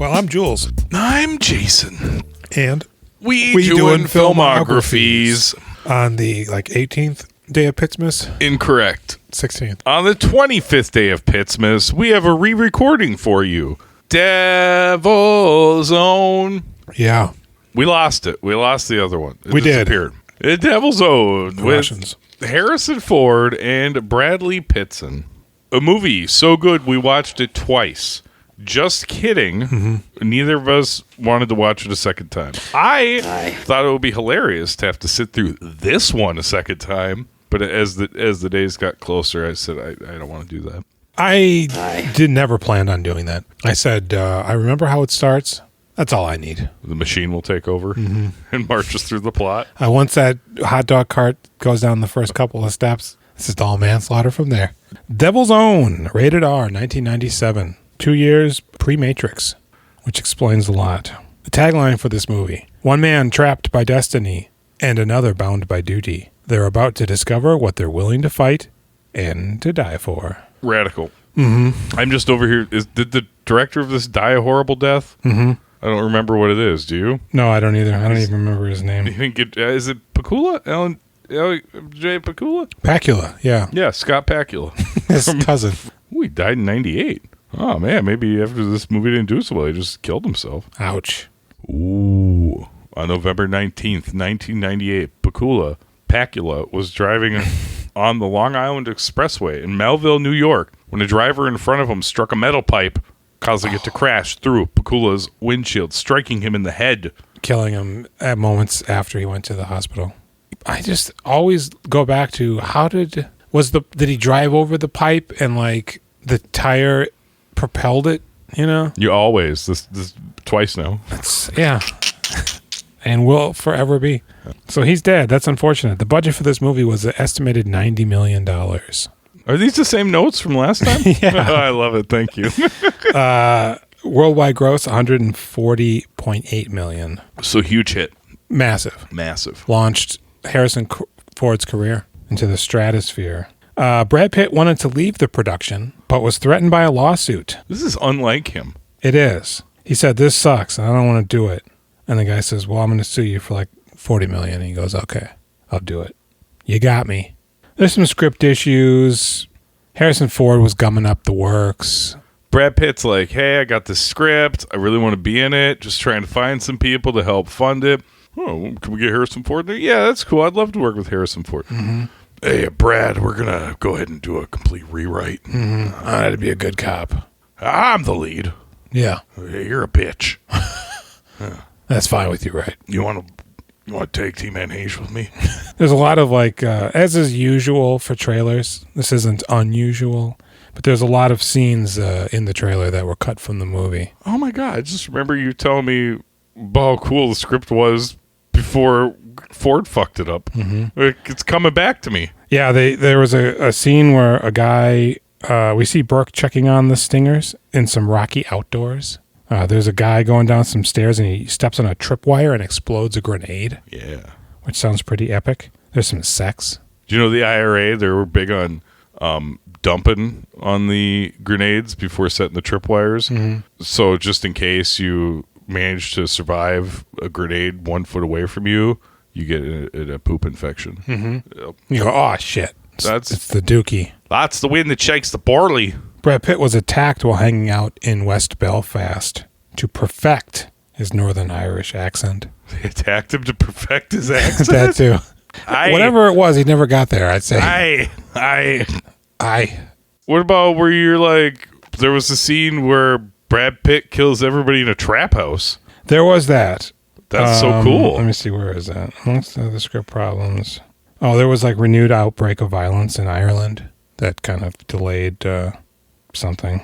Well, I'm Jules. I'm Jason. And we doing filmographies. On the 18th day of Pittsmas? Incorrect. 16th. On the 25th day of Pittsmas, we have a re-recording for you. Devil's Own. Yeah. We lost it. We lost the other one. It we disappeared. Did. Devil's Own with Russians. Harrison Ford and Bradley Pitson. A movie so good we watched it twice. Just kidding. Mm-hmm. Neither of us wanted to watch it a second time. I thought it would be hilarious to have to sit through this one a second time. But as the days got closer, I said, I don't want to do that. I did never planned on doing that. I said, I remember how it starts. That's all I need. The machine will take over and march us through the plot. Once that hot dog cart goes down the first couple of steps, it's just all manslaughter from there. Devil's Own, rated R, 1997. 2 years pre-Matrix, which explains a lot. The tagline for this movie: one man trapped by destiny and another bound by duty. They're about to discover what they're willing to fight and to die for. Radical. Mm-hmm. I'm just over here. Did the director of this die a horrible death? Mm-hmm. I don't remember what it is. Do you? No, I don't either. I don't even remember his name. You think is it Pakula? Alan J. Pakula? Pakula, yeah. Yeah, Scott Pakula. His cousin. Ooh, he died in 98. Oh, man, maybe after this movie didn't do so well, he just killed himself. Ouch. Ooh. On November 19th, 1998, Pakula was driving on the Long Island Expressway in Melville, New York, when a driver in front of him struck a metal pipe, causing it to crash through Pakula's windshield, striking him in the head. Killing him at moments after he went to the hospital. I just always go back to, did he drive over the pipe and the tire propelled it, you know? You always. This twice now. Yeah. And will forever be. So he's dead. That's unfortunate. The budget for this movie was an estimated $90 million. Are these the same notes from last time? Yeah. I love it. Thank you. Worldwide gross, $140.8 million. So huge hit. Massive. Launched Harrison Ford's career into the stratosphere. Brad Pitt wanted to leave the production, but was threatened by a lawsuit. This is unlike him. It is. He said, "This sucks, and I don't want to do it." And the guy says, "Well, I'm going to sue you for $40 million." And he goes, "Okay, I'll do it. You got me." There's some script issues. Harrison Ford was gumming up the works. Brad Pitt's like, "Hey, I got this script. I really want to be in it. Just trying to find some people to help fund it. Oh, can we get Harrison Ford there? Yeah, that's cool. I'd love to work with Harrison Ford." Mm-hmm. "Hey, Brad, we're going to go ahead and do a complete rewrite." Mm-hmm. I had to be a good cop. I'm the lead. Yeah. Hey, you're a bitch. That's fine with you, right? You want to take Team Anhage with me? There's a lot of as is usual for trailers. This isn't unusual, but there's a lot of scenes in the trailer that were cut from the movie. Oh my God! I just remember you telling me how cool the script was before Ford fucked it up. Mm-hmm. It's coming back to me. Yeah, there was a scene where a guy, we see Burke checking on the Stingers in some rocky outdoors. There's a guy going down some stairs and he steps on a tripwire and explodes a grenade. Yeah. Which sounds pretty epic. There's some sex. Do you know the IRA, they were big on dumping on the grenades before setting the tripwires? Mm-hmm. So just in case you manage to survive a grenade 1 foot away from you, you get a poop infection. Mm-hmm. You go, oh, shit. It's the dookie. That's the wind that shakes the barley. Brad Pitt was attacked while hanging out in West Belfast to perfect his Northern Irish accent. They attacked him to perfect his accent? That too. Whatever it was, he never got there, I'd say. What about where you're there was a scene where Brad Pitt kills everybody in a trap house? There was that. That's so cool. Let me see, where is that? Amongst the script problems. Oh, there was renewed outbreak of violence in Ireland that kind of delayed something.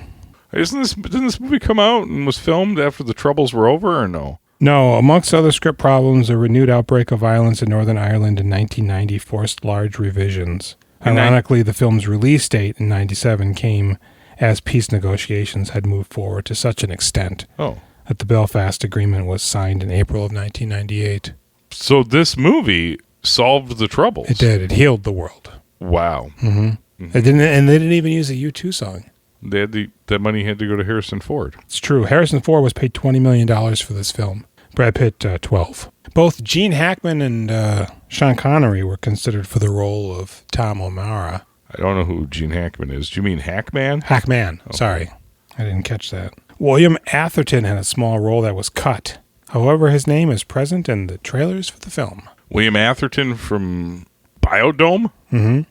Didn't this movie come out and was filmed after the Troubles were over, or no? No, amongst other script problems, a renewed outbreak of violence in Northern Ireland in 1990 forced large revisions. Ironically, the film's release date in 1997 came as peace negotiations had moved forward to such an extent that the Belfast Agreement was signed in April of 1998. So this movie solved the Troubles. It did. It healed the world. Wow. Mm-hmm. Mm-hmm. They didn't even use a U2 song. That money had to go to Harrison Ford. It's true. Harrison Ford was paid $20 million for this film. Brad Pitt, 12. Both Gene Hackman and Sean Connery were considered for the role of Tom O'Mara. I don't know who Gene Hackman is. Do you mean Hackman? Hackman. Okay. Sorry. I didn't catch that. William Atherton had a small role that was cut. However, his name is present in the trailers for the film. William Atherton from Biodome? Mm-hmm.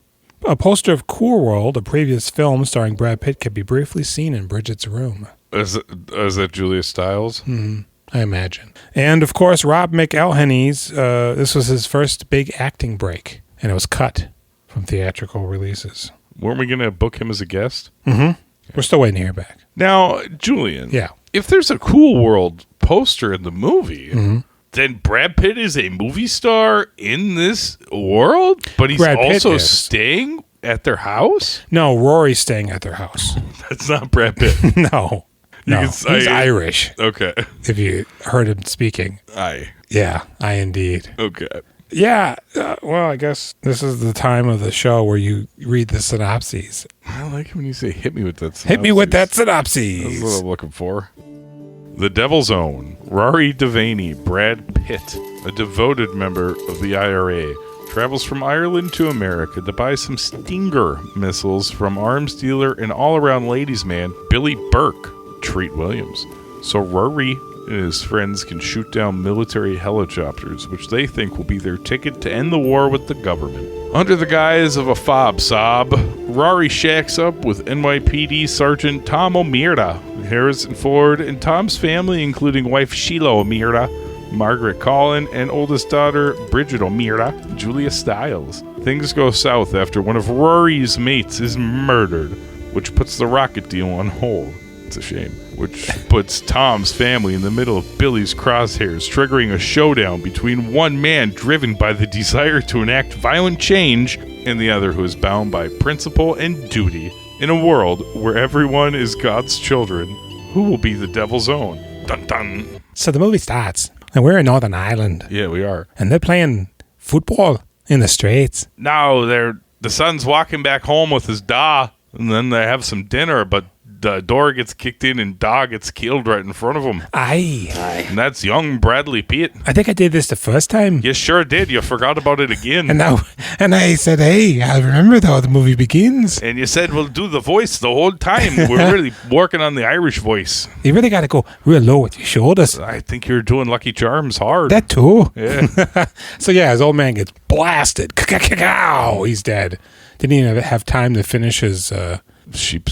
A poster of Cool World, a previous film starring Brad Pitt, can be briefly seen in Bridget's room. Is that Julia Stiles? Mm-hmm. I imagine. And, of course, Rob McElhenney's, this was his first big acting break, and it was cut from theatrical releases. Weren't we going to book him as a guest? Mm-hmm. Yeah. We're still waiting to hear back. Now, Julian. Yeah. If there's a Cool World poster in the movie, mm-hmm. then Brad Pitt is a movie star in this world? But he's also staying at their house? No, Rory's staying at their house. That's not Brad Pitt. No. He's Irish. Okay. If you heard him speaking. Yeah, I indeed. Okay. Yeah, well, I guess this is the time of the show where you read the synopses. I like it when you say, hit me with that synopsis. Hit me with that synopsis. That's what I'm looking for. The Devil's Own. Rory Devaney, Brad Pitt, a devoted member of the IRA, travels from Ireland to America to buy some Stinger missiles from arms dealer and all-around ladies' man Billy Burke, Treat Williams. So Rory and his friends can shoot down military helicopters, which they think will be their ticket to end the war with the government. Under the guise of a fob sob, Rory shacks up with NYPD Sergeant Tom O'Meara, Harrison Ford, and Tom's family, including wife Sheila O'Meara, Margaret Collin, and oldest daughter Bridget O'Meara, Julia Stiles. Things go south after one of Rory's mates is murdered, which puts the rocket deal on hold. It's a shame. Which puts Tom's family in the middle of Billy's crosshairs, triggering a showdown between one man driven by the desire to enact violent change and the other who is bound by principle and duty. In a world where everyone is God's children, who will be the devil's own? Dun dun. So the movie starts, and we're in Northern Ireland. Yeah, we are. And they're playing football in the streets. No, the son's walking back home with his da, and then they have some dinner, but the door gets kicked in and dog gets killed right in front of him. Aye. And that's young Bradley Pitt. I think I did this the first time. You sure did. You forgot about it again. And I said, hey, I remember how the movie begins. And you said, we'll do the voice the whole time. We're really working on the Irish voice. You really got to go real low with your shoulders. I think you're doing Lucky Charms hard. That too. Yeah. So yeah, his old man gets blasted. He's dead. Didn't even have time to finish his... Sheep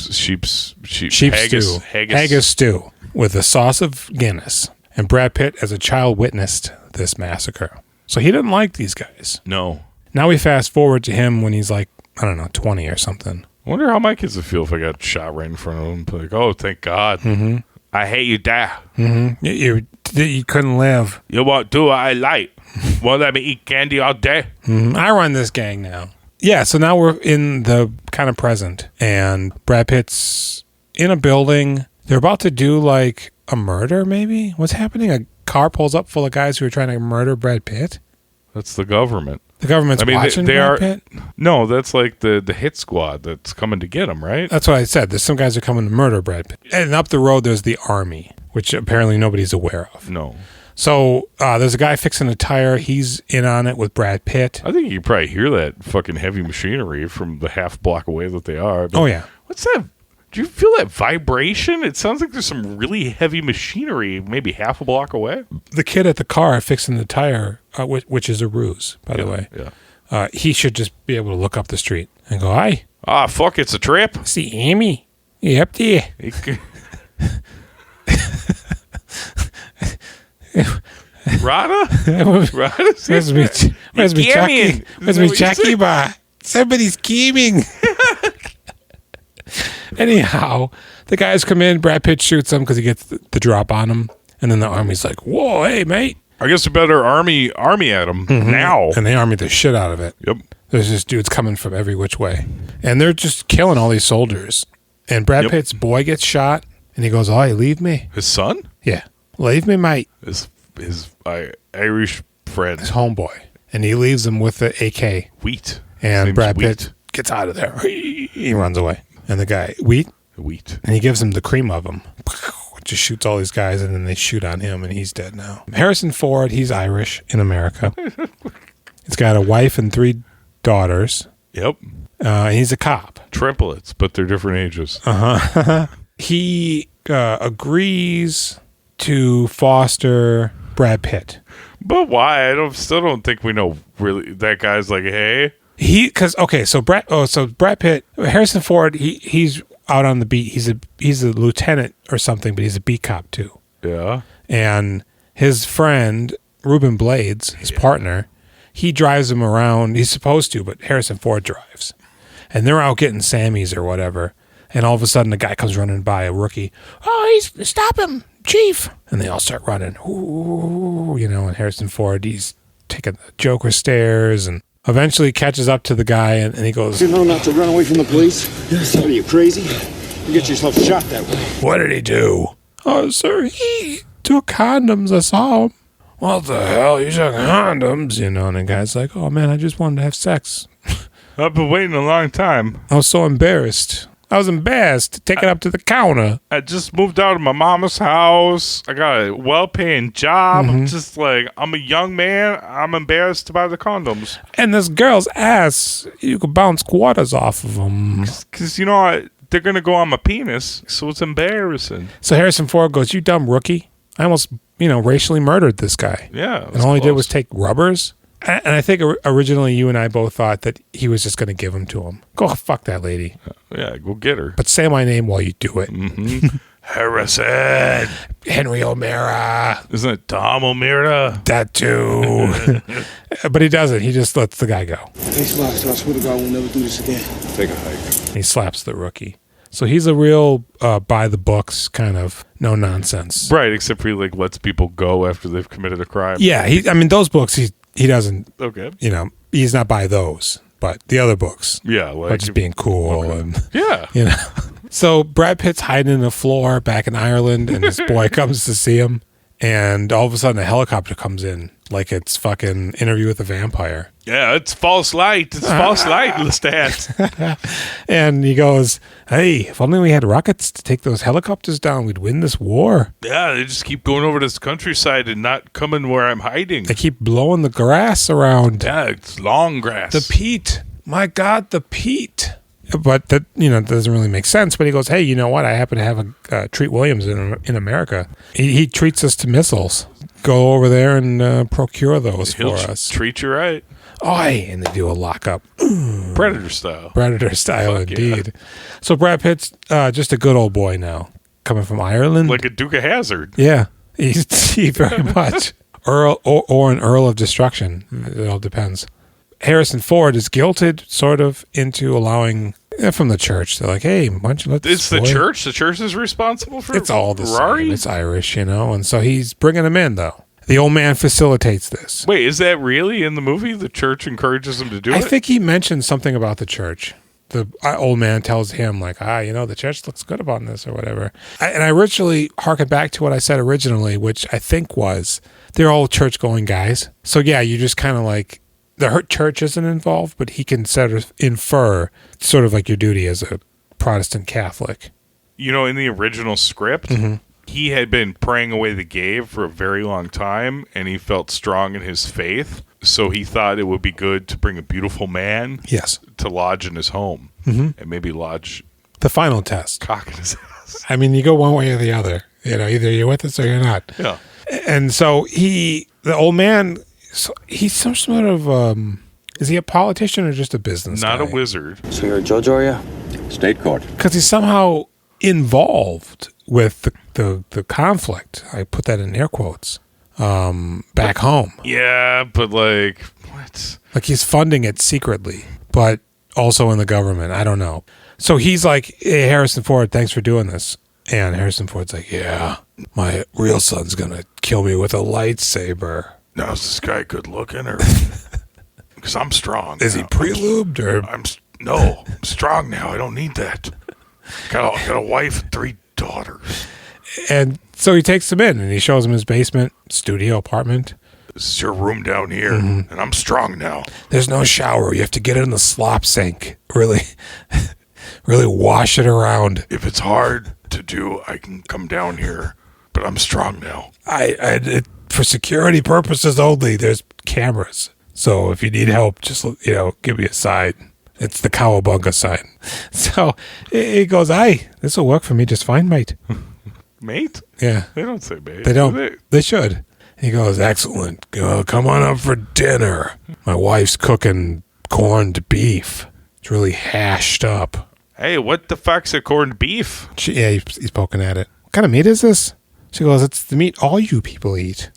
haggis stew with a sauce of Guinness. And Brad Pitt as a child witnessed this massacre. So he didn't like these guys. No. Now we fast forward to him when he's like, I don't know, 20 or something. I wonder how my kids would feel if I got shot right in front of them. Like, oh, thank God. Mm-hmm. I hate you, Dad. Mm-hmm. You couldn't live. You won't do what I like. Won't let me eat candy all day. Mm-hmm. I run this gang now. Yeah, so now we're in the kind of present, and Brad Pitt's in a building. They're about to do, like, a murder, maybe? What's happening? A car pulls up full of guys who are trying to murder Brad Pitt? That's the government. The government's watching Brad Pitt? No, that's like the hit squad that's coming to get him, right? That's what I said. There's some guys who are coming to murder Brad Pitt. And up the road, there's the army, which apparently nobody's aware of. No. So there's a guy fixing a tire. He's in on it with Brad Pitt. I think you can probably hear that fucking heavy machinery from the half block away that they are. But oh, yeah. What's that? Do you feel that vibration? It sounds like there's some really heavy machinery maybe half a block away. The kid at the car fixing the tire, which is a ruse, by the way. Yeah. He should just be able to look up the street and go, hi. Ah, fuck, it's a trip. See Amy. You up there? Rada? Where's me Chucky? Where's me Chucky bar? Somebody's scheming. Anyhow, the guys come in. Brad Pitt shoots them because he gets the drop on him. And then the army's like, whoa, hey, mate. I guess we better army at him now. And they army the shit out of it. Yep. There's just dudes coming from every which way. And they're just killing all these soldiers. And Brad Pitt's boy gets shot. And he goes, oh, you leave me? His son? Yeah. Leave me, mate. His Irish friend. His homeboy. And he leaves him with the AK. Wheat. And Brad Pitt gets out of there. He runs away. And the guy, Wheat? Wheat. And he gives him the cream of them. Just shoots all these guys, and then they shoot on him, and he's dead now. Harrison Ford, he's Irish in America. He's got a wife and 3 daughters. Yep. He's a cop. Triplets, but they're different ages. He agrees to foster Brad Pitt. But why? Still don't think we know really. That guy's like, hey. So Brad Pitt, Harrison Ford, he's out on the beat. He's a lieutenant or something, but he's a beat cop too. Yeah. And his friend Ruben Blades, his partner, he drives him around. He's supposed to, but Harrison Ford drives. And they're out getting Sammys or whatever. And all of a sudden, a guy comes running by, a rookie. Oh, stop him, Chief! And they all start running. Ooh, and Harrison Ford, he's taking the Joker stairs and eventually catches up to the guy, and he goes, You know not to run away from the police? Yes. What are you, crazy? You get yourself shot that way. What did he do? Oh, sir, he took condoms. I saw him. What the hell? You took condoms? And the guy's like, oh, man, I just wanted to have sex. I've been waiting a long time. I was so embarrassed. I was embarrassed to take it up to the counter. I just moved out of my mama's house. I got a well-paying job. Just like, I'm a young man. I'm embarrassed to buy the condoms. And this girl's ass, you could bounce quarters off of them. Because, they're going to go on my penis, so it's embarrassing. So Harrison Ford goes, you dumb rookie. I almost, racially murdered this guy. Yeah. And all he did was take rubbers. And I think originally you and I both thought that he was just going to give them to him. Go fuck that lady. Yeah, go get her. But say my name while you do it. Harrison. Henry O'Mara. Isn't it Tom O'Mara? That too. But he doesn't. He just lets the guy go. Thanks a lot, so I swear to God we'll never do this again. Take a hike. He slaps the rookie. So he's a real by the books kind of no nonsense. Right, except for he lets people go after they've committed a crime. Yeah, those books he doesn't. Okay. He's not by those, but the other books. Yeah, like just being cool and yeah. So Brad Pitt's hiding in the floor back in Ireland, and this boy comes to see him, and all of a sudden a helicopter comes in like it's fucking Interview with a Vampire. Yeah, it's false light. It's false light, Lestat. And he goes, hey, if only we had rockets to take those helicopters down, we'd win this war. Yeah, they just keep going over this countryside and not coming where I'm hiding. They keep blowing the grass around. Yeah, it's long grass. The peat. My God, the peat. But that doesn't really make sense. But he goes, hey, you know what? I happen to have a Treat Williams in America. He treats us to missiles. Go over there and procure those for us. Treat you right. And they do a lockup. Predator style. Predator style, Fuck indeed. Yeah. So Brad Pitt's just a good old boy now, coming from Ireland. Like a Duke of Hazzard. Yeah, he very much. Earl or an Earl of Destruction. It all depends. Harrison Ford is guilted sort of into allowing from the church. They're like, hey, why don't you let this It's the church? The church is responsible for it's all the Ferrari? same. It's Irish, and so he's bringing him in, though. The old man facilitates this. Wait, is that really in the movie? The church encourages him to do it? I think he mentioned something about the church. The old man tells him, like, the church looks good upon this or whatever. And I originally harkened back to what I said originally, which I think was they're all church-going guys. So, yeah, you just kind of like, the church isn't involved, but he can sort of infer sort of like your duty as a Protestant Catholic. In the original script, he had been praying away the gay for a very long time, and he felt strong in his faith. So he thought it would be good to bring a beautiful man to lodge in his home and maybe lodge the final test. Cock in his ass. I mean, you go one way or the other. Either you're with us or you're not. Yeah. And so the old man, he's some sort of, is he a politician or just a business Not guy? a wizard. So you're a judge, are you? State court. Because he's somehow involved with the conflict. I put that in air quotes. Back home. Yeah, but what? Like he's funding it secretly, but also in the government. I don't know. So he's like, hey, Harrison Ford, thanks for doing this. And Harrison Ford's like, yeah, my real son's going to kill me with a lightsaber. Now, is this guy good looking or? Because I'm strong. Is he pre-lubed or? I'm strong now. I don't need that. Got a wife and 3 daughters. And so he takes him in and he shows him his basement, studio apartment. This is your room down here, and I'm strong now. There's no shower. You have to get in the slop sink. Really really wash it around. If it's hard to do, I can come down here, but I'm strong now. For security purposes only, there's cameras. So if you need help, just, give me a sign. It's the cowabunga sign. So he goes, this will work for me just fine, mate. Mate? Yeah. They don't say mate. They don't. They should. He goes, excellent. Come on up for dinner. My wife's cooking corned beef. It's really hashed up. Hey, what the fuck's a corned beef? He's poking at it. What kind of meat is this? She goes, it's the meat all you people eat.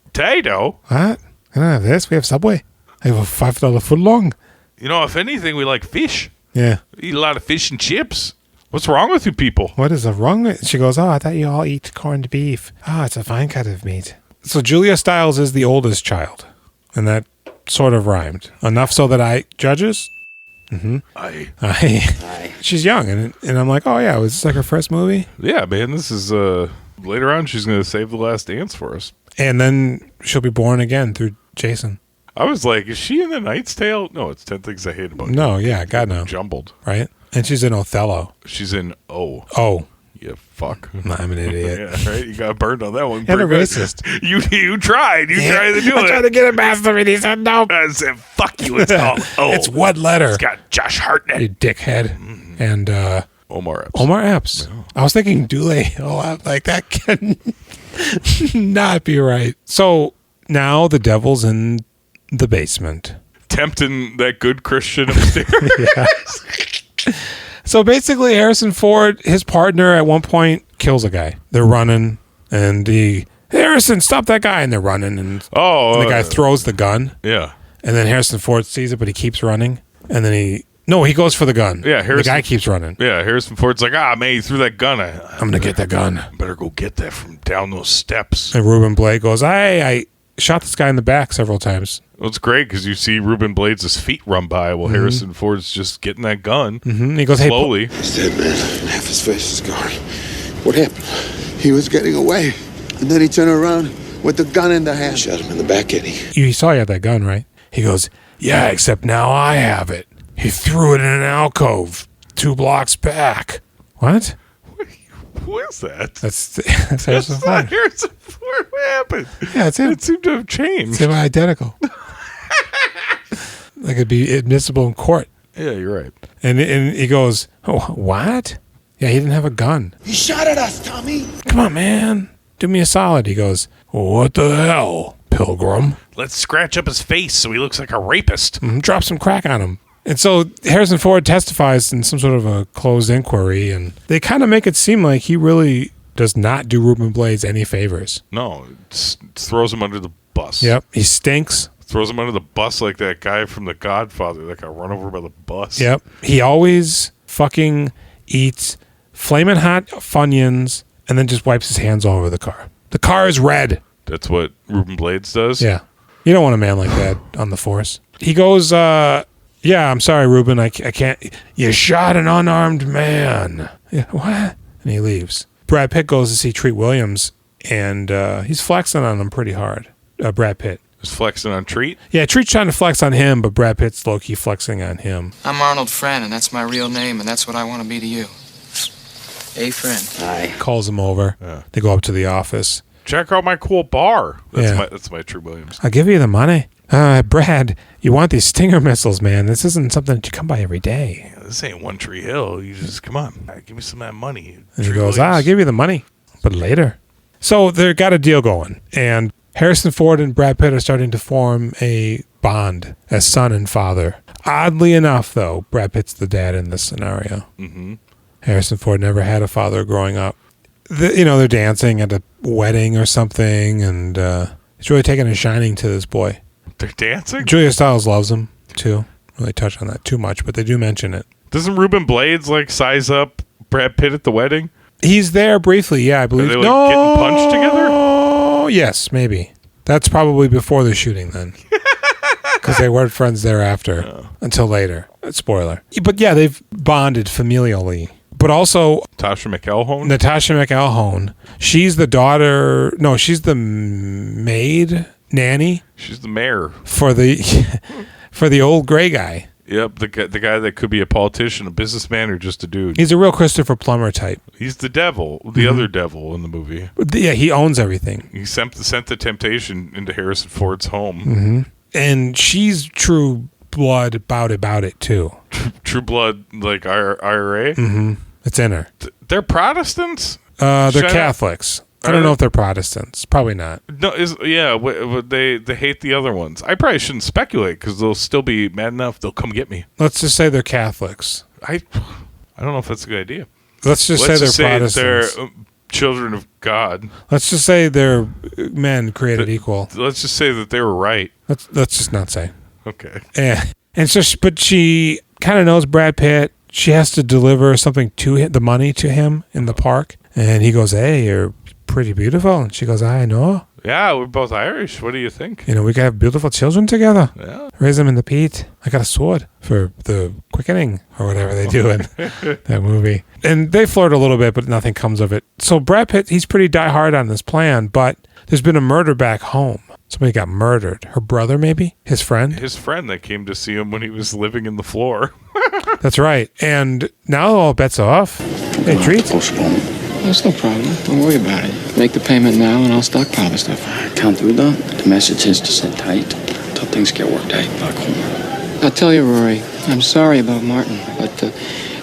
Potato? What? I don't have this. We have Subway. I have a $5 foot long. If anything, we like fish. Yeah. We eat a lot of fish and chips. What's wrong with you people? What is wrong with? She goes, I thought you all eat corned beef. It's a fine cut of meat. So Julia Stiles is the oldest child. And that sort of rhymed. Enough so that judges? Mm-hmm. Aye. She's young. And I'm like, oh, yeah. Was this like her first movie? Yeah, man. This is, later on, she's going to save the last dance for us. And then she'll be born again through Jason. I was like, is she in The Knight's Tale? No, it's 10 Things I Hate About You. No, yeah, God, no. Jumbled. Right? And she's in Othello. She's in O. Oh. You fuck. No, I'm an idiot. Yeah, right? You got burned on that one. And a pretty good. racist. You tried. You tried to do it. I tried to get it past him and he said no. I said, fuck you. It's called O. It's one letter. It's got Josh Hartnett. You dickhead. Mm-hmm. And Omar Epps. Omar Epps. No. I was thinking Dule. Like that can not be right. So now the devil's in the basement. Tempting that good Christian upstairs. Yeah. So basically, Harrison Ford, his partner, at one point kills a guy. They're running, and Harrison, stop that guy, and they're running, and the guy throws the gun. Yeah. And then Harrison Ford sees it, but he keeps running, and then he goes for the gun. Yeah, the guy keeps running. Yeah, Harrison Ford's like, man, you threw that gun. I'm gonna get that gun. Better go get that from down those steps. And Ruben Blade goes, I shot this guy in the back several times. Well, it's great because you see Ruben Blades' feet run by while Harrison Ford's just getting that gun. Mm-hmm. He goes, slowly. He's dead, man. Half his face is gone. What happened? He was getting away, and then he turned around with the gun in the hand. Shot him in the back, Eddie. You saw he had that gun, right? He goes, yeah, except now I have it. He threw it in an alcove 2 blocks back. What? Who is that? That's Harrison Ford. Harrison Ford. What happened? Yeah, it's him. It seemed to have changed. It's him identical. Like it'd be admissible in court. Yeah, you're right. And he goes, oh, what? Yeah, he didn't have a gun. He shot at us, Tommy. Come on, man. Do me a solid. He goes, what the hell, Pilgrim? Let's scratch up his face so he looks like a rapist. Drop some crack on him. And so Harrison Ford testifies in some sort of a closed inquiry, and they kind of make it seem like he really does not do Ruben Blades any favors. No, throws him under the bus. Yep, he stinks. Throws him under the bus like that guy from The Godfather that got run over by the bus. Yep, he always fucking eats flaming hot Funyuns and then just wipes his hands all over the car. The car is red. That's what Ruben Blades does? Yeah. You don't want a man like that on the force. He goes, yeah, I'm sorry, Ruben. I can't. You shot an unarmed man. Yeah, what? And he leaves. Brad Pitt goes to see Treat Williams, and he's flexing on him pretty hard. Brad Pitt. He's flexing on Treat? Yeah, Treat's trying to flex on him, but Brad Pitt's low-key flexing on him. I'm Arnold Friend, and that's my real name, and that's what I want to be to you. A friend. Aye. Calls him over. Yeah. They go up to the office. Check out my cool bar. Yeah. That's my Treat Williams. I'll give you the money. Brad, you want these Stinger missiles, man. This isn't something that you come by every day. Yeah, this ain't One Tree Hill. You just, come on. Give me some of that money. And he Treat goes, Williams. I'll give you the money, but later. So they got a deal going, and Harrison Ford and Brad Pitt are starting to form a bond as son and father. Oddly enough, though, Brad Pitt's the dad in this scenario. Mm-hmm. Harrison Ford never had a father growing up. They're dancing at a wedding or something, and he's really taking a shining to this boy. They're dancing? Julia Stiles loves him, too. Really touch on that too much, but they do mention it. Doesn't Ruben Blades, size up Brad Pitt at the wedding? He's there briefly, yeah, I believe. Are they, getting punched together? Oh, yes, maybe. That's probably before the shooting, then. Because they weren't friends thereafter until later. Spoiler. But yeah, they've bonded familially. But also, Natasha McElhone, she's the daughter. No, she's the maid nanny. She's the mayor. For the old gray guy. Yep, the guy that could be a politician, a businessman, or just a dude. He's a real Christopher Plummer type. He's the devil, the other devil in the movie. Yeah, he owns everything. He sent the temptation into Harrison Ford's home. And she's true blood about it, too. True blood, like IRA? It's in her. They're Protestants? They're Shut up. Catholics. I don't know if they're Protestants. Probably not. No, they hate the other ones. I probably shouldn't speculate because they'll still be mad enough. They'll come get me. Let's just say they're Catholics. I don't know if that's a good idea. Let's just say they're Protestants. They're children of God. Let's just say they're men created equal. Let's just say that they were right. Let's just not say. Okay. Yeah. And so, but she kind of knows Brad Pitt. She has to deliver something to him, the money to him in the park. And he goes, "Hey, you're pretty beautiful." And she goes, "I know. Yeah, we're both Irish. What do you think? You know, we can have beautiful children together. Yeah. Raise them in the peat. I got a sword for the quickening," or whatever they do in that movie. And they flirt a little bit, but nothing comes of it. So Brad Pitt, he's pretty diehard on this plan, but there's been a murder back home. Somebody got murdered. Her brother, maybe? His friend? His friend that came to see him when he was living in the floor. That's right. And now all bets are off. Hey, treats. Postpone. That's no problem. Don't worry about it. Make the payment now and I'll stockpile the stuff. Can't do that. The message is to sit tight till things get worked out back home. I'll tell you, Rory, I'm sorry about Martin, but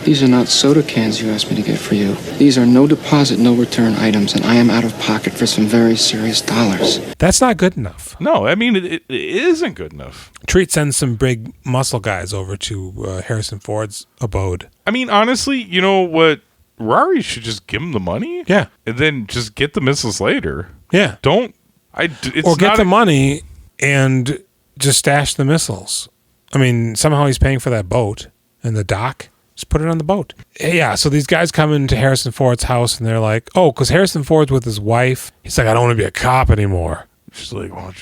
these are not soda cans you asked me to get for you. These are no deposit, no return items, and I am out of pocket for some very serious dollars. That's not good enough. No, I mean, it isn't good enough. Treat sends some big muscle guys over to Harrison Ford's abode. I mean, honestly, you know what? Rory should just give him the money. Yeah. And then just get the missiles later. Yeah. It's get not the money and just stash the missiles. I mean, somehow he's paying for that boat and the dock. Just put it on the boat. Yeah, so these guys come into Harrison Ford's house and they're like, oh, because Harrison Ford's with his wife. He's like, I don't want to be a cop anymore. She's like, why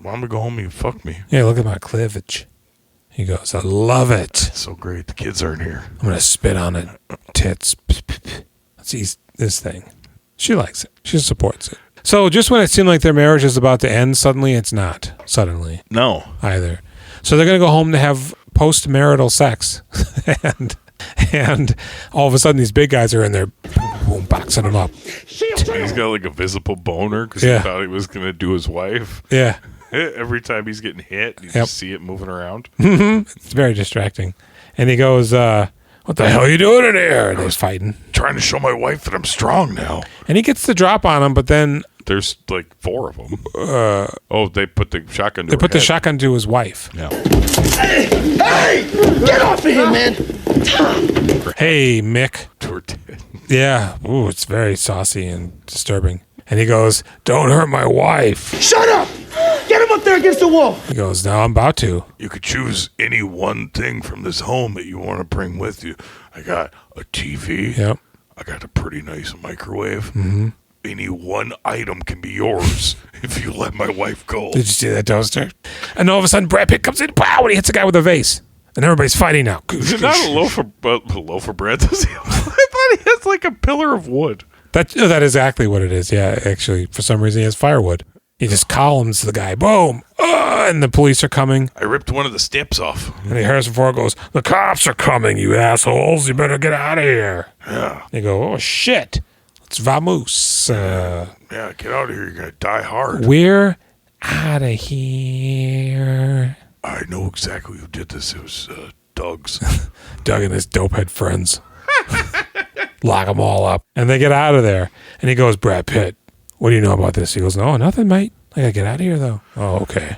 don't we go home and you fuck me? Yeah, look at my cleavage. He goes, I love it. It's so great. The kids aren't here. I'm going to spit on it. Tits. That's this thing. She likes it. She supports it. So just when it seemed like their marriage is about to end, suddenly it's not. Suddenly. No. Either. So they're going to go home to have post-marital sex. and all of a sudden these big guys are in there boom, boxing them up. He's got like a visible boner because he thought he was going to do his wife. Yeah. Every time he's getting hit, you just see it moving around. It's very distracting. And he goes, what the hell are you doing in here? And they're fighting. Trying to show my wife that I'm strong now. And he gets the drop on him, but then... There's like 4 of them. They put the shotgun to They her put the head. shotgun to his wife. Yeah. Hey! Get off of him, man! Hey, Mick. To her head. Yeah. Ooh, it's very saucy and disturbing. And he goes, don't hurt my wife. Shut up! Get him up there against the wall! He goes, no, I'm about to. You could choose any one thing from this home that you want to bring with you. I got a TV. Yep. I got a pretty nice microwave. Mm-hmm. Any one item can be yours if you let my wife go. Did you see that toaster? And all of a sudden, Brad Pitt comes in, pow, and he hits a guy with a vase. And everybody's fighting now. Is it not a loaf of bread? Does he? I thought he has like a pillar of wood. That is exactly what it is. Yeah, actually, for some reason, he has firewood. He just columns the guy. Boom. And the police are coming. I ripped one of the steps off. And Harrison Ford goes, the cops are coming, you assholes. You better get out of here. Yeah. They go, oh, shit. It's vamoose. Yeah, get out of here. You're going to die hard. We're out of here. I know exactly who did this. It was Doug's. Doug and his dopehead friends. Lock them all up. And they get out of there. And he goes, Brad Pitt, what do you know about this? He goes, no, nothing, mate. I got to get out of here, though. Oh, okay.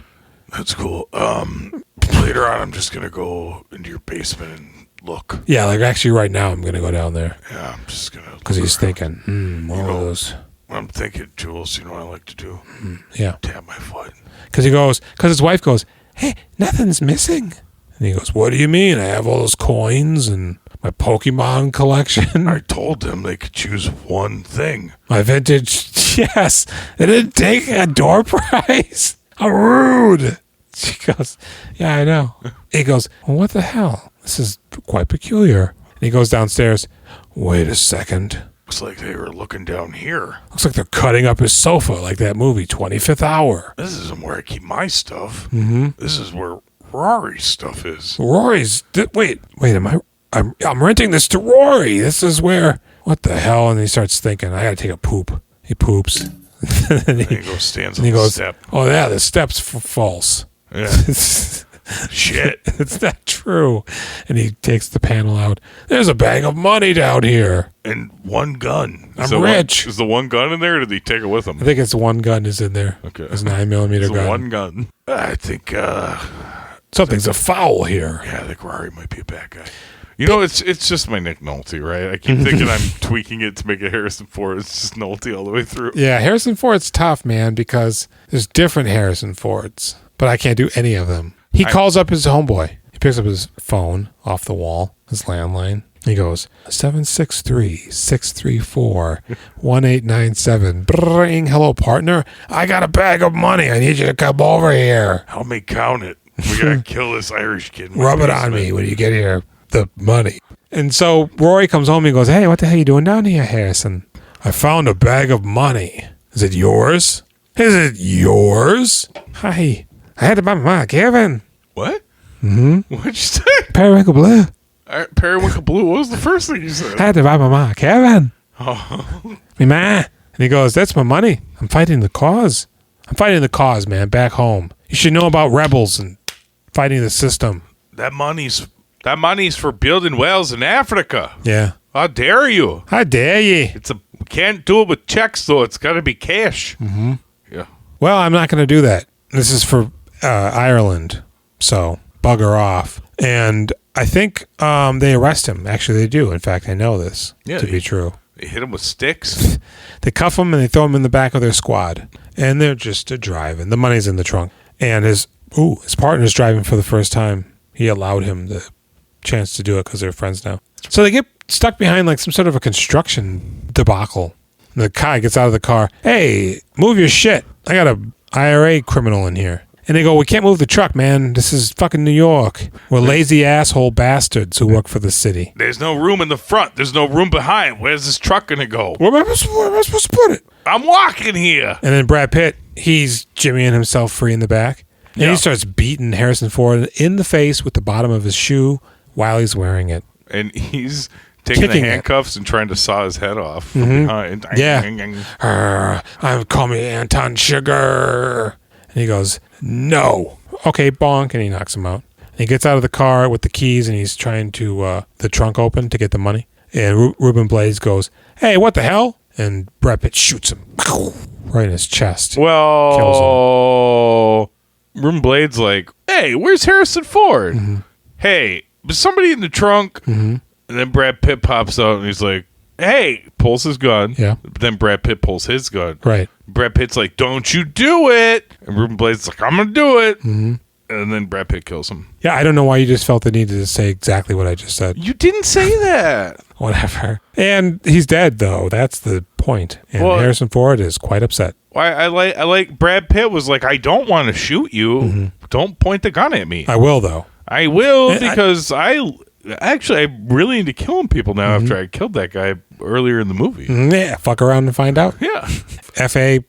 That's cool. Later on, I'm just going to go into your basement and look. Yeah, like actually right now, I'm going to go down there. Yeah, I'm just going to. Because he's thinking, one of those. When I'm thinking, Jules, you know what I like to do? Yeah. Tap my foot. Because his wife goes, hey, nothing's missing. And he goes, what do you mean? I have all those coins and my Pokemon collection. I told them they could choose one thing. My vintage, yes. They didn't take a door prize. How rude. She goes, yeah, I know. He goes, well, what the hell? This is quite peculiar. And he goes downstairs. Wait a second. Looks like they were looking down here. Looks like they're cutting up his sofa like that movie, 25th Hour. This isn't where I keep my stuff. Mm-hmm. This is where Rory stuff is. Rory's. Wait. I'm renting this to Rory. This is where. What the hell? And he starts thinking, I gotta take a poop. He poops. And he goes, stands on he the goes, step. oh yeah, the step's false. Yeah. Shit. It's not true. And he takes the panel out. There's a bag of money down here. And one gun. I'm rich. Is the one gun in there, or did he take it with him? I think it's one gun is in there. Okay. It's 9mm gun. One gun. I think Something's afoul here. yeah, I think Rory might be a bad guy. You know, it's just my Nick Nolte, right? I keep thinking I'm tweaking it to make it Harrison Ford. It's just Nolte all the way through. Yeah, Harrison Ford's tough, man, because there's different Harrison Fords, but I can't do any of them. He calls up his homeboy. He picks up his phone off the wall, his landline. He goes, 763-634-1897. Bring, hello, partner. I got a bag of money. I need you to come over here. Help me count it. We gotta kill this Irish kid. in my Rub it on basement. me when you get here. The money. And so Rory comes home and he goes, hey, what the hell are you doing down here, Harrison? I found a bag of money. Is it yours? Is it yours? Hi. I had to buy my Kevin. What? Mm-hmm. What'd you say? Periwinkle Blue. Periwinkle Blue. What was the first thing you said? I had to buy my ma Kevin. Oh. Me ma. And he goes, that's my money. I'm fighting the cause. I'm fighting the cause, man, back home. You should know about rebels and fighting the system. That money's for building wells in Africa. Yeah. How dare you? How dare ye? We can't do it with checks, though. It's got to be cash. Mm-hmm. Yeah. Well, I'm not going to do that. This is for Ireland, so bugger off. And I think they arrest him. Actually, they do. In fact, I know this to be true. They hit him with sticks. They cuff him and they throw him in the back of their squad. And they're just driving. The money's in the trunk. And his partner's driving for the first time. He allowed him the chance to do it because they're friends now. So they get stuck behind like some sort of a construction debacle. And the guy gets out of the car. Hey, move your shit. I got a IRA criminal in here. And they go, we can't move the truck, man. This is fucking New York. We're lazy asshole bastards who work for the city. There's no room in the front. There's no room behind. Where's this truck going to go? Where am I supposed to put it? I'm walking here. And then Brad Pitt, he's jimmying himself free in the back. And he starts beating Harrison Ford in the face with the bottom of his shoe while he's wearing it. And he's taking the handcuffs and trying to saw his head off from behind. Yeah. Call me Anton Sugar. And he goes, no. Okay, bonk. And he knocks him out. And he gets out of the car with the keys and he's trying to the trunk open to get the money. And Ruben Blades goes, hey, what the hell? And Brad Pitt shoots him right in his chest. Well, Ruben Blades like, hey, where's Harrison Ford? Mm-hmm. Hey, was somebody in the trunk? Mm-hmm. And then Brad Pitt pops out and he's like, hey, pulls his gun. Yeah. But then Brad Pitt pulls his gun. Right. Brad Pitt's like, don't you do it. And Ruben Blades is like, I'm going to do it. Mm-hmm. And then Brad Pitt kills him. Yeah, I don't know why you just felt the need to say exactly what I just said. You didn't say that. Whatever. And he's dead, though. That's the point. And Harrison Ford is quite upset. I like Brad Pitt was like, I don't want to shoot you. Mm-hmm. Don't point the gun at me. I will, though. I will because I really into killing people now after I killed that guy earlier in the movie. Yeah, fuck around and find out. Yeah. F-A-F-O.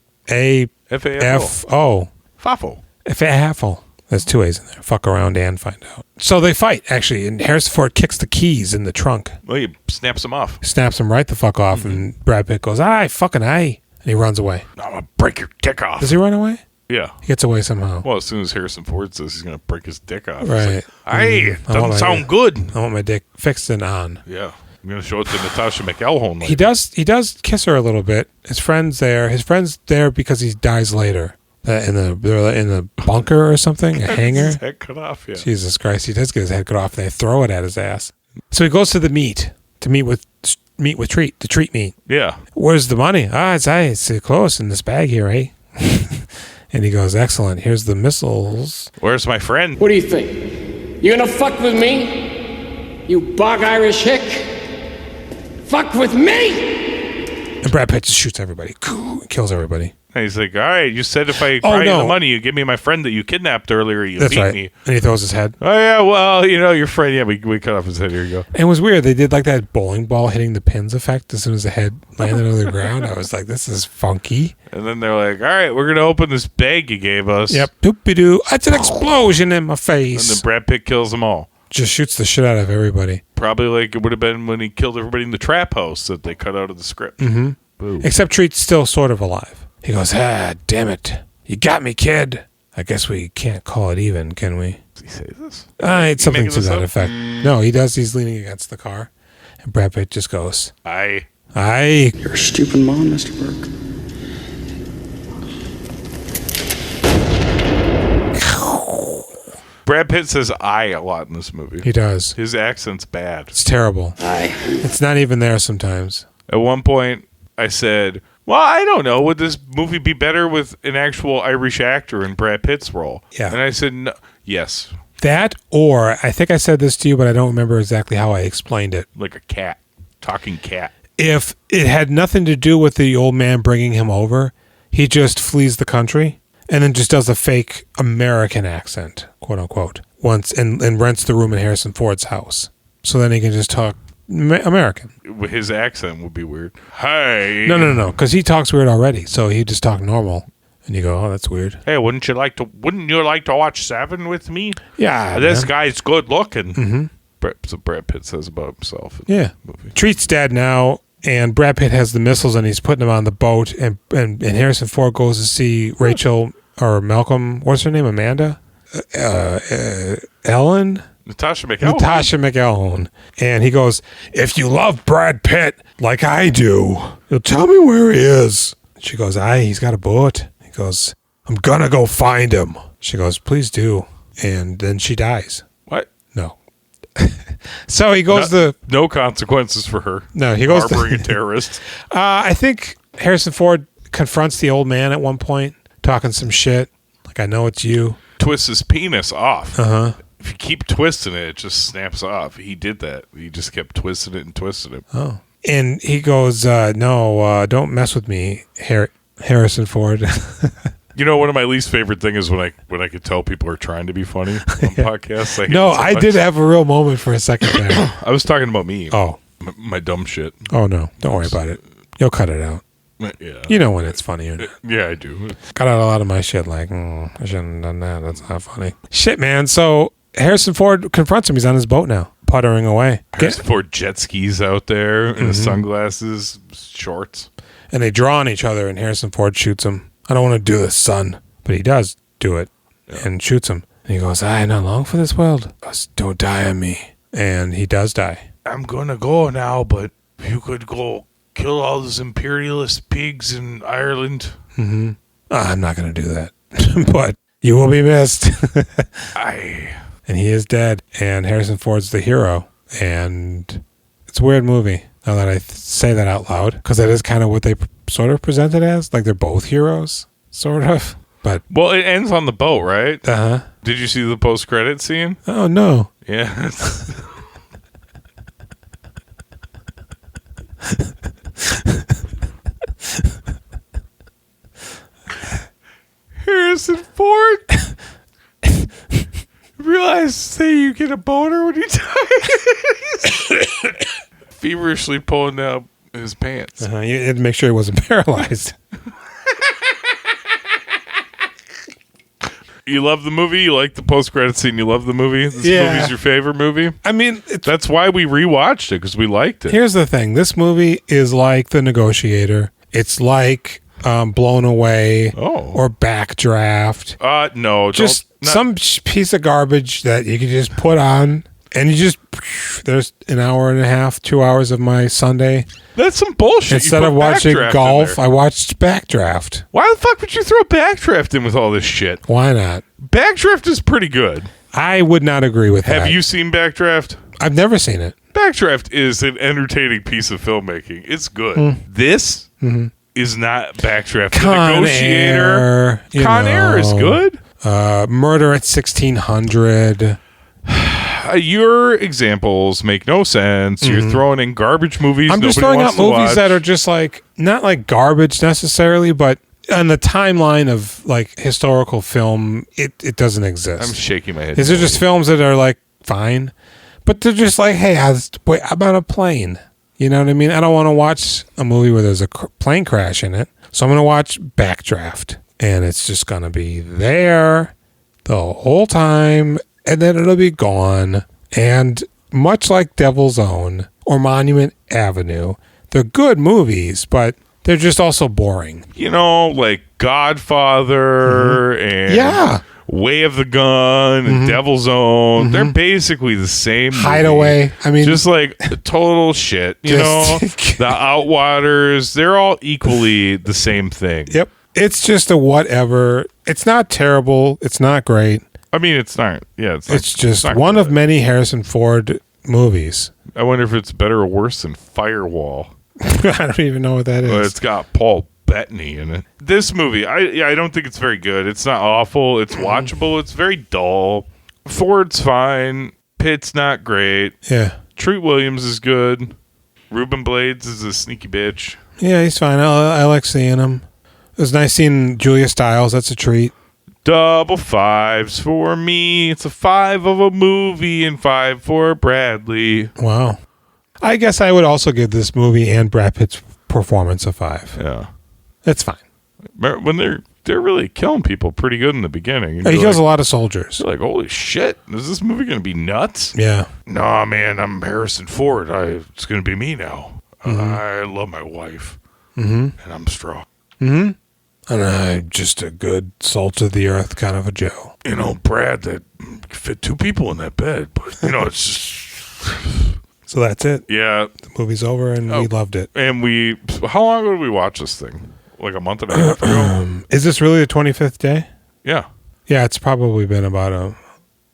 Fafo. F-A-F-O. There's two A's in there. Fuck around and find out. So they fight, actually, and Harrison Ford kicks the keys in the trunk. Well, he snaps them off. Snaps them right the fuck off, and Brad Pitt goes, fucking aye. And he runs away. I'm going to break your dick off. Does he run away? Yeah. He gets away somehow. Well, as soon as Harrison Ford says he's going to break his dick off. Right. Like, doesn't sound good. I want my dick fixed and on. Yeah. I'm going to show it to Natasha McElhone. He does kiss her a little bit. His friend's there. His friend's there because he dies later. In the bunker or something, a hangar. His head cut off, yeah. Jesus Christ, he does get his head cut off. And they throw it at his ass. So he goes to the meet to meet with treat meet. Yeah. Where's the money? It's close in this bag here, eh? And he goes, excellent. Here's the missiles. Where's my friend? What do you think? You gonna fuck with me? You bog Irish hick? Fuck with me? And Brad Pitt just shoots everybody, kills everybody. And he's like, all right, you said if I cry you no. the money, you give me my friend that you kidnapped earlier, you That's beat right. me. And he throws his head. Oh, yeah, well, your friend, yeah, we cut off his head. Here you go. And it was weird. They did like that bowling ball hitting the pins effect as soon as the head landed on the ground. I was like, this is funky. And then they're like, all right, we're going to open this bag you gave us. Yep. Doopy-doo. It's an explosion in my And face. then Brad Pitt kills them all. Just shoots the shit out of everybody. Probably like it would have been when he killed everybody in the trap house that they cut out of the script. Mm-hmm. Boo. Except Treat's still sort of alive. He goes, damn it. You got me, kid. I guess we can't call it even, can we? Does he say this? It's something making to this that up? effect. No, he does. He's leaning against the car. And Brad Pitt just goes, Aye. You're a stupid mom, Mr. Burke. Brad Pitt says "I" a lot in this movie. He does. His accent's bad. It's terrible. Aye. It's not even there sometimes. At one point, I said, well, I don't know. Would this movie be better with an actual Irish actor in Brad Pitt's role? Yeah. And I said, no. Yes. That, or I think I said this to you, but I don't remember exactly how I explained it. Like a cat. Talking cat. If it had nothing to do with the old man bringing him over, he just flees the country and then just does a fake American accent, quote unquote, once and rents the room in Harrison Ford's house. So then he can just talk American. His accent would be weird. Hey. No, because he talks weird already. So he just talk normal. And you go, oh, that's weird. Hey, wouldn't you like to watch Seven with me? Yeah. This man. guy's good looking. Mm-hmm. So Brad Pitt says about himself. In Yeah. the movie. Treat's dead now, and Brad Pitt has the missiles, and he's putting them on the boat, and Harrison Ford goes to see Rachel or Malcolm. What's her name? Amanda? Ellen? Natasha McElhone. Natasha McElhone. And he goes, if you love Brad Pitt like I do, you'll tell me where he is. She goes, he's got a boat. He goes, I'm gonna go find him. She goes, please do. And then she dies. What? No. So he goes No consequences for her. No, he goes harboring a terrorist. I think Harrison Ford confronts the old man at one point, talking some shit. Like, I know it's you. Twists his penis off. Uh-huh. If you keep twisting it, it just snaps off. He did that. He just kept twisting it and twisting it. Oh. And he goes, no, don't mess with me, Harrison Ford. You know, one of my least favorite things is when I could tell people are trying to be funny on podcasts. I did have a real moment for a second there. I was talking about me. Oh. My dumb shit. Oh, no. Don't worry about it. You'll cut it out. Yeah. You know when it's funny or not. Yeah, I do. Cut out a lot of my shit like, I shouldn't have done that. That's not funny. Shit, man. So Harrison Ford confronts him. He's on his boat now, puttering away. Harrison Ford jet skis out there in his sunglasses, shorts. And they draw on each other, and Harrison Ford shoots him. I don't want to do this, son. But he does do it and shoots him. And he goes, I'm not long for this world. He goes, don't die on me. And he does die. I'm going to go now, but if you could go kill all those imperialist pigs in Ireland. Mm-hmm. I'm not going to do that. But you will be missed. And he is dead. And Harrison Ford's the hero. And it's a weird movie, now that I say that out loud. Because that is kind of what they sort of present it as. Like they're both heroes, sort of. But well, it ends on the boat, right? Uh-huh. Did you see the post-credit scene? Oh, no. Yeah. Harrison Ford realized, say you get a boner when you die. Feverishly pulling down his pants. You had to make sure he wasn't paralyzed. You love the movie? You like the post-credit scene? You love the movie? This movie's your favorite movie? I mean, that's why we rewatched it, because we liked it. Here's the thing. This movie is like The Negotiator. It's like Blown Away or Backdraft. No. Just some piece of garbage that you can just put on, and you just, there's an hour and a half, 2 hours of my Sunday. That's some bullshit. Instead of watching golf, I watched Backdraft. Why the fuck would you throw Backdraft in with all this shit? Why not? Backdraft is pretty good. I would not agree with that. Have you seen Backdraft? I've never seen it. Backdraft is an entertaining piece of filmmaking. It's good. This is not Backdraft. Con The Negotiator. Air, Con Air is good. Murder at 1600. Your examples make no sense. You're throwing in garbage movies. I'm just throwing out movies that are just like, not like garbage necessarily, but on the timeline of like historical film, it doesn't exist. I'm shaking my head. These are just films that are like fine, but they're just like, hey, I'm on a plane. You know what I mean? I don't want to watch a movie where there's a plane crash in it, so I'm going to watch Backdraft, and it's just going to be there the whole time, and then it'll be gone. And much like Devil's Own or Monument Avenue, they're good movies, but they're just also boring. You know, like Godfather and Way of the Gun and Devil's Own. They're basically the same movie. Hideaway. I mean, just like total shit. You know, the Outwaters. They're all equally the same thing. Yep. It's just a whatever. It's not terrible. It's not great. I mean, it's not. Yeah, it's just one of many Harrison Ford movies. I wonder if it's better or worse than Firewall. I don't even know what that is. But it's got Paul Bettany in it. This movie, I don't think it's very good. It's not awful. It's watchable. It's very dull. Ford's fine. Pitt's not great. Yeah. Treat Williams is good. Ruben Blades is a sneaky bitch. Yeah, he's fine. I like seeing him. It was nice seeing Julia Stiles. That's a treat. Double fives for me. It's a 5 of a movie and 5 for Bradley. Wow. I guess I would also give this movie and Brad Pitt's performance a 5. Yeah. It's fine. When they're really killing people pretty good in the beginning. He kills a lot of soldiers. You're like, holy shit, is this movie going to be nuts? Yeah. Nah, man, I'm Harrison Ford. It's going to be me now. I love my wife. And I'm strong. And I'm just a good salt of the earth kind of a Joe. You know, Brad, that fit 2 people in that bed. But, you know, it's just... So that's it. Yeah. The movie's over, and we loved it. And how long ago did we watch this thing? Like a month and a half ago? Is this really the 25th day? Yeah. Yeah, it's probably been about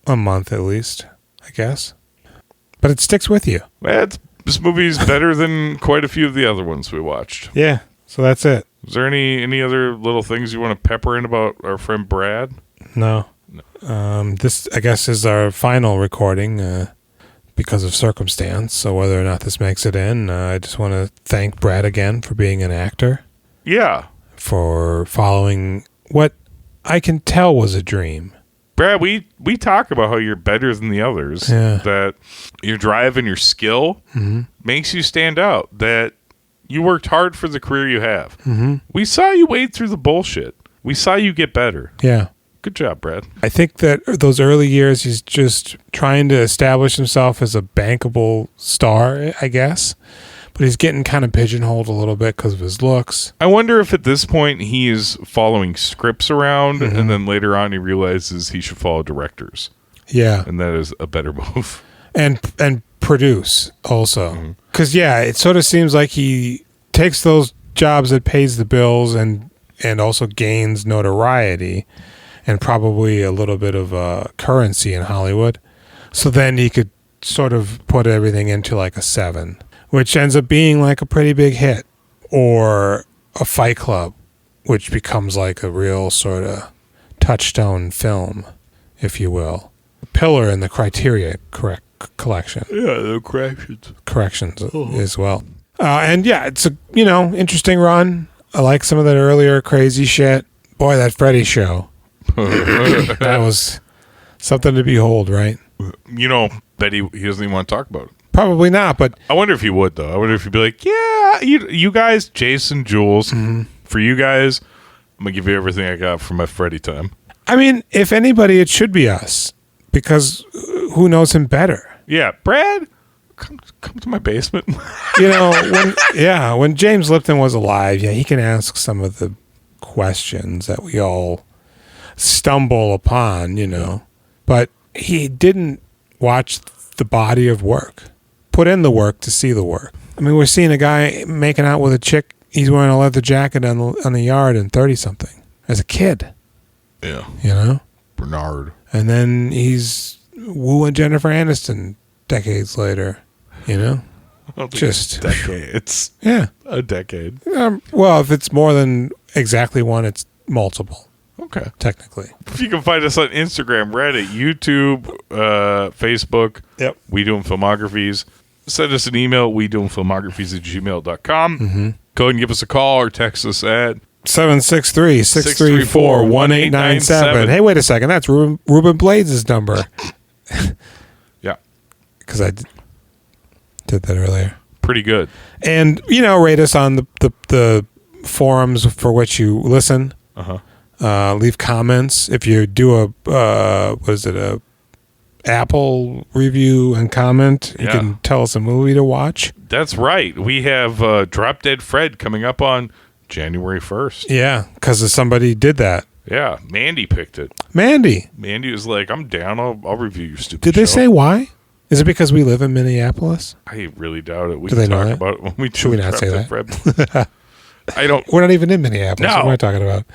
a month at least, I guess. But it sticks with you. This movie's better than quite a few of the other ones we watched. Yeah, so that's it. Is there any other little things you want to pepper in about our friend Brad? No. This, I guess, is our final recording because of circumstance. So whether or not this makes it in, I just want to thank Brad again for being an actor. Yeah. For following what I can tell was a dream. Brad, we talk about how you're better than the others. Yeah. That your drive and your skill makes you stand out. That you worked hard for the career you have. We saw you wade through the bullshit. We saw you get better. Yeah. Good job, Brad. I think that those early years, he's just trying to establish himself as a bankable star, I guess. But he's getting kind of pigeonholed a little bit because of his looks. I wonder if at this point he is following scripts around and then later on he realizes he should follow directors. Yeah. And that is a better move. And produce also. Because, it sort of seems like he takes those jobs that pays the bills and also gains notoriety and probably a little bit of currency in Hollywood. So then he could sort of put everything into like a 7. Which ends up being like a pretty big hit. Or a Fight Club, which becomes like a real sort of touchstone film, if you will. A pillar in the Criteria collection. Yeah, the corrections. As well. And it's a, interesting run. I like some of that earlier crazy shit. Boy, that Freddy show. That was something to behold, right? Bet he doesn't even want to talk about it. Probably not, but I wonder if he would, though. I wonder if he'd be like, yeah, you guys, Jason, Jules, for you guys, I'm going to give you everything I got for my Freddy time. I mean, if anybody, it should be us, because who knows him better? Yeah, Brad, come to my basement. When James Lipton was alive, he can ask some of the questions that we all stumble upon, but he didn't watch the body of work. Put in the work to see the work. I mean, we're seeing a guy making out with a chick. He's wearing a leather jacket on the yard in 30-something as a kid. Yeah. Bernard. And then he's wooing Jennifer Aniston decades later. Just decades. Yeah. A decade. Well, if it's more than exactly one, it's multiple. Okay. Technically. You can find us on Instagram, Reddit, YouTube, Facebook. Yep. We Doing Filmographies. Send us an email, wedoingfilmographies@gmail.com. Go ahead and give us a call or text us at 763-634-1897. Hey, wait a second. That's Ruben Blades' number. Yeah. Because I did that earlier. Pretty good. And, rate us on the forums for which you listen. Leave comments. If you do a Apple review and comment, you can tell us a movie to watch. That's right. We have Drop Dead Fred coming up on January 1st. Yeah, because somebody did that. Yeah, Mandy picked it. Mandy was like, I'm down. I'll review your stupid Did show. they say why? Is it because we live in Minneapolis? I really doubt it. We Do can they know talk that? about it when we Should we do not say Drop that? Dead Fred. I don't. We're not even in Minneapolis. No. What am I talking about?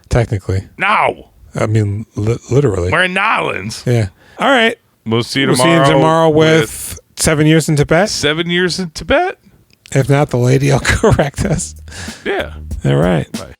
Technically. No. I mean, literally. We're in Nolans. Yeah. All right. We'll see you We'll tomorrow. see you tomorrow with 7 Years in Tibet. 7 years in Tibet? If not, the lady will correct us. Yeah. All right. Bye.